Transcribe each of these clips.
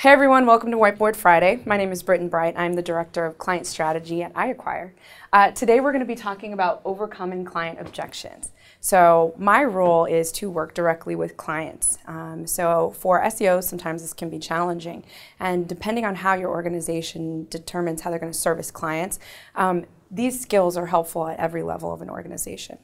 Hey everyone, welcome to Whiteboard Friday. My name is Brittan Bright. I'm the Director of Client Strategy at iAcquire. Today we're going to be talking about overcoming client objections. So my role is to work directly with clients. So for SEOs, sometimes this can be challenging. And depending on how your organization determines how they're going to service clients, these skills are helpful at every level of an organization.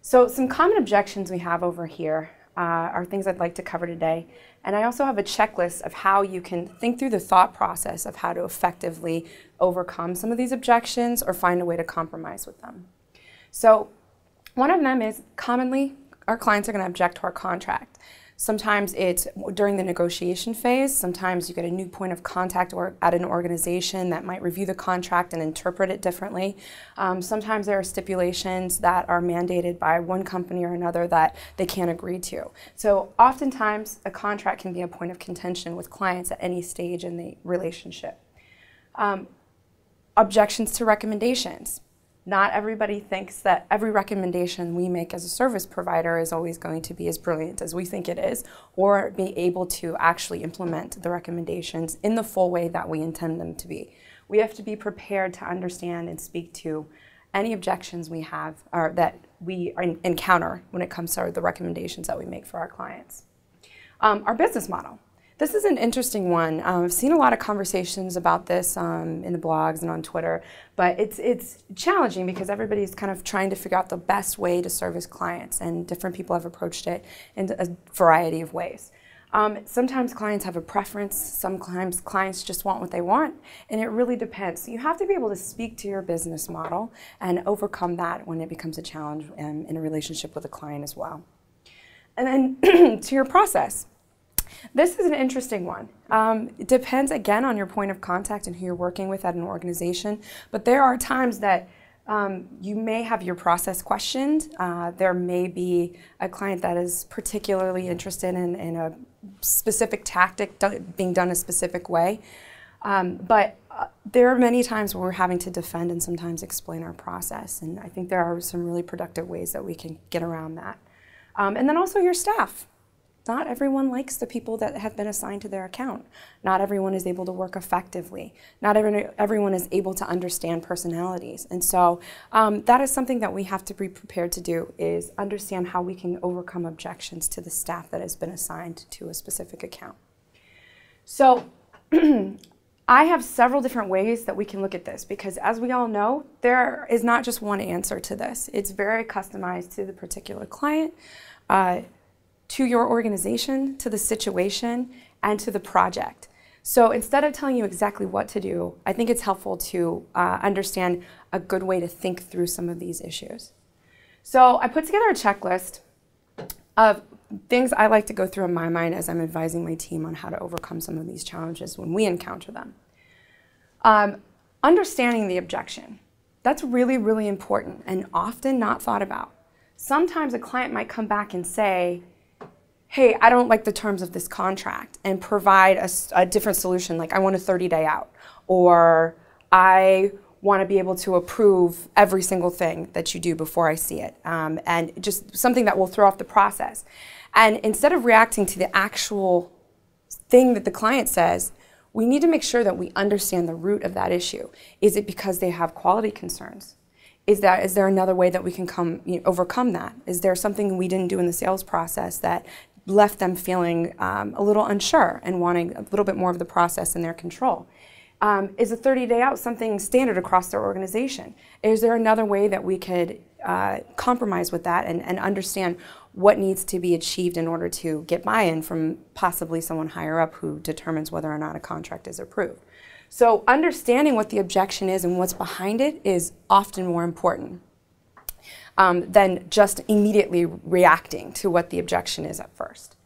So some common objections we have over here are things I'd like to cover today. And I also have a checklist of how you can think through the thought process of how to effectively overcome some of these objections or find a way to compromise with them. So one of them is commonly our clients are going to object to our contract. Sometimes it's during the negotiation phase. Sometimes you get a new point of contact at an organization that might review the contract and interpret it differently. Sometimes there are stipulations that are mandated by one company or another that they can't agree to. So oftentimes a contract can be a point of contention with clients at any stage in the relationship. Objections to recommendations. Not everybody thinks that every recommendation we make as a service provider is always going to be as brilliant as we think it is, or be able to actually implement the recommendations in the full way that we intend them to be. We have to be prepared to understand and speak to any objections we have or that we encounter when it comes to the recommendations that we make for our clients. Our business model. This is an interesting one. I've seen a lot of conversations about this in the blogs and on Twitter, but it's challenging because everybody's kind of trying to figure out the best way to service clients, and different people have approached it in a variety of ways. Sometimes clients have a preference, sometimes clients just want what they want, and it really depends. So you have to be able to speak to your business model and overcome that when it becomes a challenge in a relationship with a client as well. And then to your process. This is an interesting one. It depends, again, on your point of contact and who you're working with at an organization, but there are times that you may have your process questioned. There may be a client that is particularly interested in a specific tactic being done a specific way, but there are many times where we're having to defend and sometimes explain our process, and I think there are some really productive ways that we can get around that. And then also your staff. Not everyone likes the people that have been assigned to their account. Not everyone is able to work effectively. Not everyone is able to understand personalities. And so that is something that we have to be prepared to do, is understand how we can overcome objections to the staff that has been assigned to a specific account. So I have several different ways that we can look at this, because as we all know, there is not just one answer to this. It's very customized to the particular client, to your organization, to the situation, and to the project. So instead of telling you exactly what to do, I think it's helpful to understand a good way to think through some of these issues. So I put together a checklist of things I like to go through in my mind as I'm advising my team on how to overcome some of these challenges when we encounter them. Understanding the objection. That's really, really important and often not thought about. Sometimes a client might come back and say, hey, I don't like the terms of this contract, and provide a different solution, like I want a 30-day out, or I want to be able to approve every single thing that you do before I see it, and just something that will throw off the process. And instead of reacting to the actual thing that the client says, we need to make sure that we understand the root of that issue. Is it because they have quality concerns? Is there another way that we can overcome that? Is there something we didn't do in the sales process that left them feeling a little unsure and wanting a little bit more of the process in their control? Is a 30-day out something standard across their organization? Is there another way that we could compromise with that and understand what needs to be achieved in order to get buy-in from possibly someone higher up who determines whether or not a contract is approved? So understanding what the objection is and what's behind it is often more important than just immediately reacting to what the objection is at first.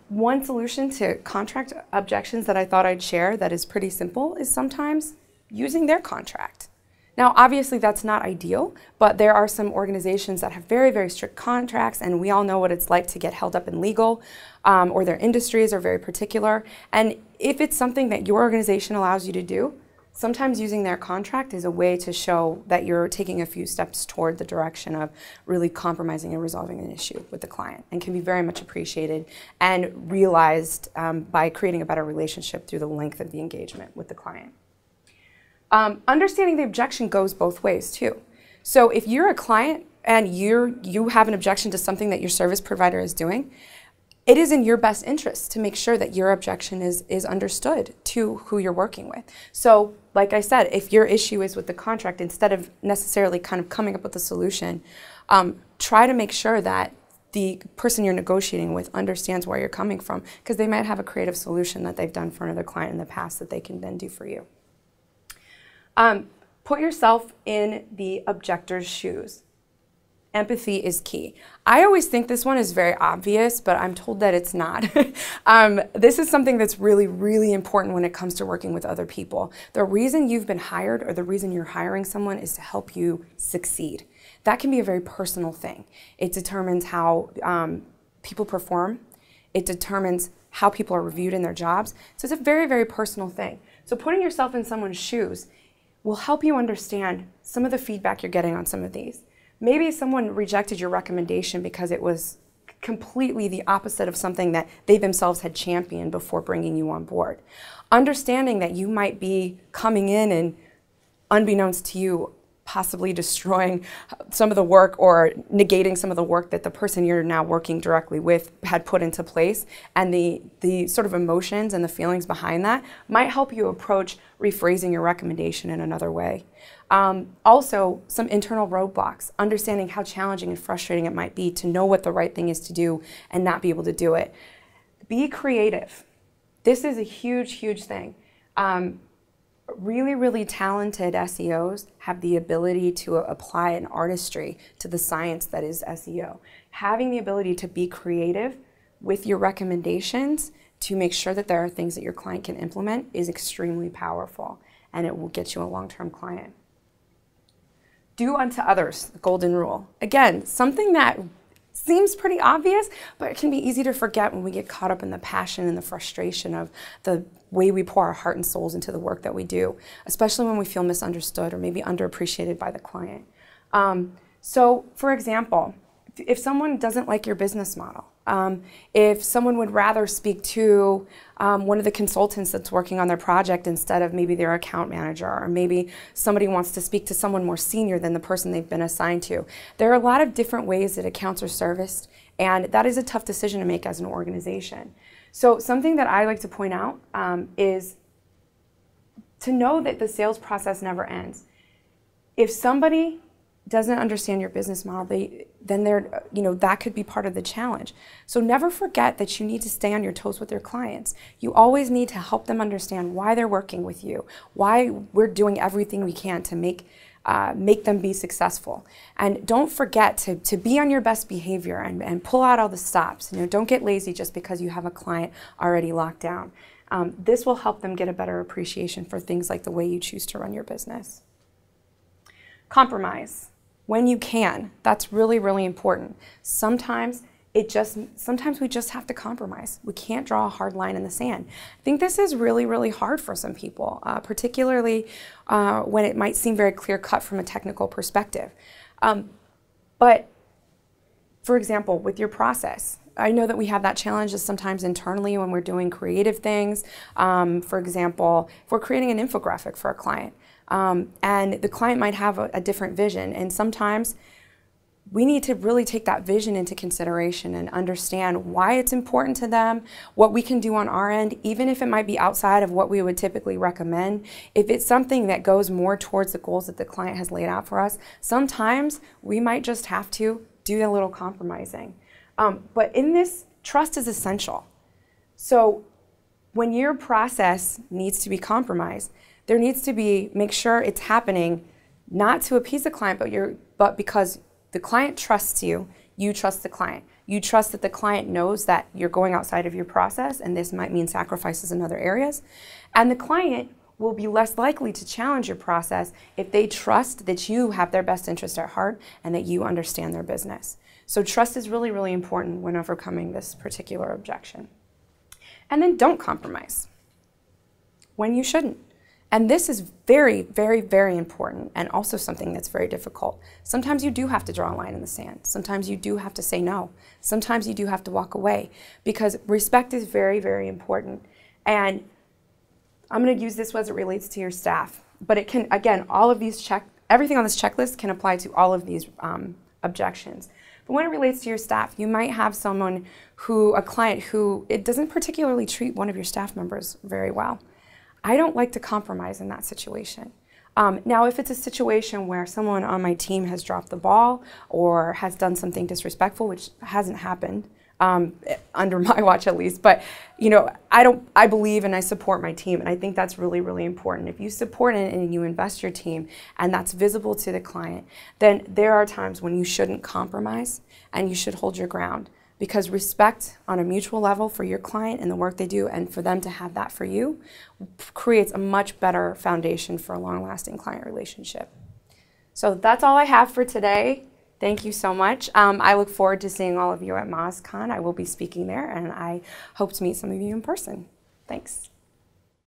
One solution to contract objections that I thought I'd share that is pretty simple is sometimes using their contract. Now, obviously that's not ideal, but there are some organizations that have very, very strict contracts, and we all know what it's like to get held up in legal, or their industries are very particular. And if it's something that your organization allows you to do, Sometimes using their contract is a way to show that you're taking a few steps toward the direction of really compromising and resolving an issue with the client, and can be very much appreciated and realized by creating a better relationship through the length of the engagement with the client. Understanding the objection goes both ways too. So if you're a client and you have an objection to something that your service provider is doing, it is in your best interest to make sure that your objection is understood to who you're working with. So, like I said, if your issue is with the contract, instead of necessarily kind of coming up with a solution, try to make sure that the person you're negotiating with understands where you're coming from, because they might have a creative solution that they've done for another client in the past that they can then do for you. Put yourself in the objector's shoes. Empathy is key. I always think this one is very obvious, but I'm told that it's not. This is something that's really, really important when it comes to working with other people. The reason you've been hired, or the reason you're hiring someone, is to help you succeed. That can be a very personal thing. It determines how people perform. It determines how people are reviewed in their jobs. So it's a very, very personal thing. So putting yourself in someone's shoes will help you understand some of the feedback you're getting on some of these. Maybe someone rejected your recommendation because it was completely the opposite of something that they themselves had championed before bringing you on board. Understanding that you might be coming in and, unbeknownst to you, possibly destroying some of the work or negating some of the work that the person you're now working directly with had put into place, and the sort of emotions and the feelings behind that might help you approach rephrasing your recommendation in another way. Also, some internal roadblocks, understanding how challenging and frustrating it might be to know what the right thing is to do and not be able to do it. Be creative. This is a huge, huge thing. Really, really talented SEOs have the ability to apply an artistry to the science that is SEO. Having the ability to be creative with your recommendations to make sure that there are things that your client can implement is extremely powerful, and it will get you a long-term client. Do unto others, the golden rule. Again, something that seems pretty obvious, but it can be easy to forget when we get caught up in the passion and the frustration of the way we pour our heart and souls into the work that we do, especially when we feel misunderstood or maybe underappreciated by the client. So, for example, if someone doesn't like your business model, if someone would rather speak to one of the consultants that's working on their project instead of maybe their account manager, or maybe somebody wants to speak to someone more senior than the person they've been assigned to. There are a lot of different ways that accounts are serviced, and that is a tough decision to make as an organization. So something that I like to point out is to know that the sales process never ends. If somebody doesn't understand your business model, then that could be part of the challenge. So never forget that you need to stay on your toes with your clients. You always need to help them understand why they're working with you, why we're doing everything we can to make them be successful. And don't forget to be on your best behavior and pull out all the stops. Don't get lazy just because you have a client already locked down. This will help them get a better appreciation for things like the way you choose to run your business. Compromise. When you can, that's really, really important. Sometimes we just have to compromise. We can't draw a hard line in the sand. I think this is really, really hard for some people, particularly when it might seem very clear-cut from a technical perspective. But, for example, with your process, I know that we have that challenge sometimes internally when we're doing creative things. For example, if we're creating an infographic for a client, and the client might have a different vision, and sometimes we need to really take that vision into consideration and understand why it's important to them, what we can do on our end, even if it might be outside of what we would typically recommend. If it's something that goes more towards the goals that the client has laid out for us, sometimes we might just have to do a little compromising. But in this, trust is essential. So when your process needs to be compromised, there needs to be, make sure it's happening not to appease the client, but because the client trusts you, you trust the client. You trust that the client knows that you're going outside of your process, and this might mean sacrifices in other areas. And the client will be less likely to challenge your process if they trust that you have their best interest at heart and that you understand their business. So trust is really, really important when overcoming this particular objection. And then don't compromise when you shouldn't. And this is very, very, very important, and also something that's very difficult. Sometimes you do have to draw a line in the sand. Sometimes you do have to say no. Sometimes you do have to walk away, because respect is very, very important. And I'm going to use this as it relates to your staff. But it can, again, all of these everything on this checklist can apply to all of these objections. But when it relates to your staff, you might have someone a client who it doesn't particularly treat one of your staff members very well. I don't like to compromise in that situation. Now, if it's a situation where someone on my team has dropped the ball or has done something disrespectful, which hasn't happened under my watch at least, but you know, I believe and I support my team, and I think that's really, really important. If you support it and you invest your team and that's visible to the client, then there are times when you shouldn't compromise and you should hold your ground. Because respect on a mutual level for your client and the work they do, and for them to have that for you, creates a much better foundation for a long-lasting client relationship. So that's all I have for today. Thank you so much. I look forward to seeing all of you at MozCon. I will be speaking there, and I hope to meet some of you in person. Thanks.